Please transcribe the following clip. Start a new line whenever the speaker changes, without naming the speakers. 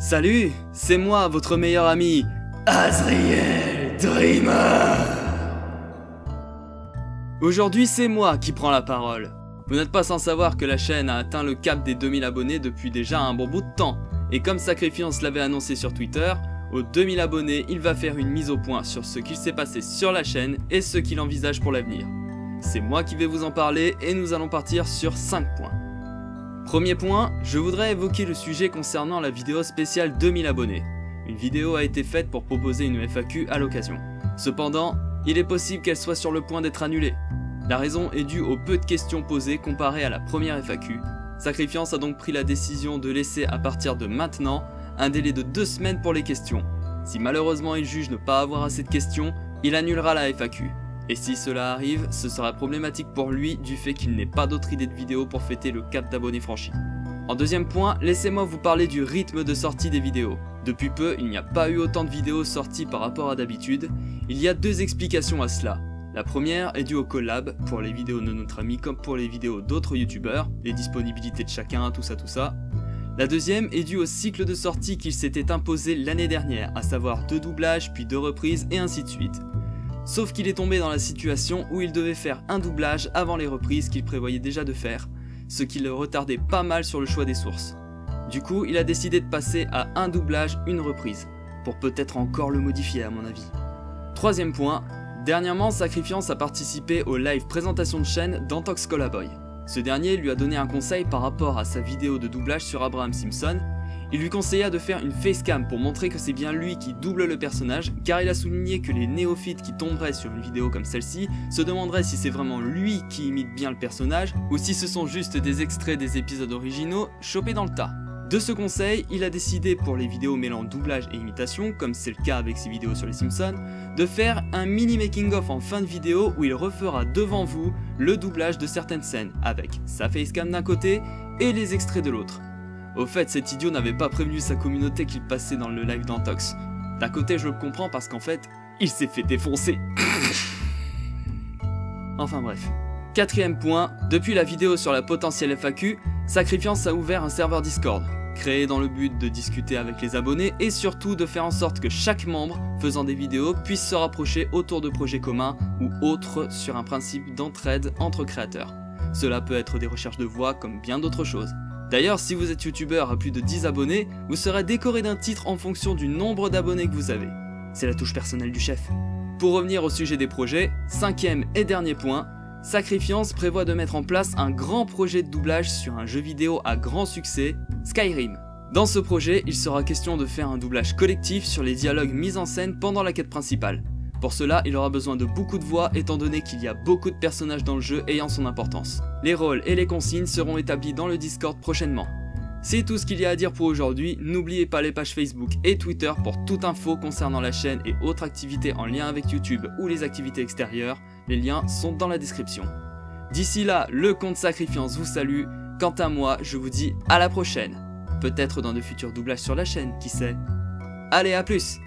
Salut, c'est moi, votre meilleur ami, Azriel Dreamer. Aujourd'hui, c'est moi qui prends la parole. Vous n'êtes pas sans savoir que la chaîne a atteint le cap des 2000 abonnés depuis déjà un bon bout de temps. Et comme Sacrifiance l'avait annoncé sur Twitter, aux 2000 abonnés, il va faire une mise au point sur ce qu'il s'est passé sur la chaîne et ce qu'il envisage pour l'avenir. C'est moi qui vais vous en parler et nous allons partir sur 5 points. Premier point, je voudrais évoquer le sujet concernant la vidéo spéciale 2000 abonnés. Une vidéo a été faite pour proposer une FAQ à l'occasion. Cependant, il est possible qu'elle soit sur le point d'être annulée. La raison est due au peu de questions posées comparé à la première FAQ. Sacrifiance a donc pris la décision de laisser à partir de maintenant un délai de 2 semaines pour les questions. Si malheureusement il juge ne pas avoir assez de questions, il annulera la FAQ. Et si cela arrive, ce sera problématique pour lui du fait qu'il n'ait pas d'autre idée de vidéo pour fêter le cap d'abonnés franchi. En deuxième point, laissez-moi vous parler du rythme de sortie des vidéos. Depuis peu, il n'y a pas eu autant de vidéos sorties par rapport à d'habitude. Il y a 2 explications à cela. La première est due au collab, pour les vidéos de notre ami comme pour les vidéos d'autres youtubeurs, les disponibilités de chacun, tout ça. La deuxième est due au cycle de sortie qu'il s'était imposé l'année dernière, à savoir 2 doublages, puis 2 reprises et ainsi de suite. Sauf qu'il est tombé dans la situation où il devait faire un doublage avant les reprises qu'il prévoyait déjà de faire, ce qui le retardait pas mal sur le choix des sources. Du coup, il a décidé de passer à un doublage, une reprise, pour peut-être encore le modifier à mon avis. Troisième point, dernièrement Sacrifiance a participé au live présentation de chaîne d'Antox Colaboy. Ce dernier lui a donné un conseil par rapport à sa vidéo de doublage sur Abraham Simpson. Il lui conseilla de faire une facecam pour montrer que c'est bien lui qui double le personnage, car il a souligné que les néophytes qui tomberaient sur une vidéo comme celle-ci se demanderaient si c'est vraiment lui qui imite bien le personnage ou si ce sont juste des extraits des épisodes originaux chopés dans le tas. De ce conseil, il a décidé pour les vidéos mêlant doublage et imitation, comme c'est le cas avec ses vidéos sur les Simpsons, de faire un mini making-of en fin de vidéo où il refera devant vous le doublage de certaines scènes, avec sa facecam d'un côté et les extraits de l'autre. Au fait, cet idiot n'avait pas prévenu sa communauté qu'il passait dans le live d'Antox. D'un côté, je le comprends parce qu'en fait, il s'est fait défoncer. Enfin bref. Quatrième point, depuis la vidéo sur la potentielle FAQ, Sacrifiance a ouvert un serveur Discord, créé dans le but de discuter avec les abonnés et surtout de faire en sorte que chaque membre faisant des vidéos puisse se rapprocher autour de projets communs ou autres sur un principe d'entraide entre créateurs. Cela peut être des recherches de voix comme bien d'autres choses. D'ailleurs, si vous êtes youtubeur à plus de 10 abonnés, vous serez décoré d'un titre en fonction du nombre d'abonnés que vous avez. C'est la touche personnelle du chef. Pour revenir au sujet des projets, 5e et dernier point, Sacrifiance prévoit de mettre en place un grand projet de doublage sur un jeu vidéo à grand succès, Skyrim. Dans ce projet, il sera question de faire un doublage collectif sur les dialogues mis en scène pendant la quête principale. Pour cela, il aura besoin de beaucoup de voix étant donné qu'il y a beaucoup de personnages dans le jeu ayant son importance. Les rôles et les consignes seront établis dans le Discord prochainement. C'est tout ce qu'il y a à dire pour aujourd'hui, n'oubliez pas les pages Facebook et Twitter pour toute info concernant la chaîne et autres activités en lien avec YouTube ou les activités extérieures, les liens sont dans la description. D'ici là, le compte Sacrifiance vous salue, quant à moi, je vous dis à la prochaine. Peut-être dans de futurs doublages sur la chaîne, qui sait. Allez, à plus!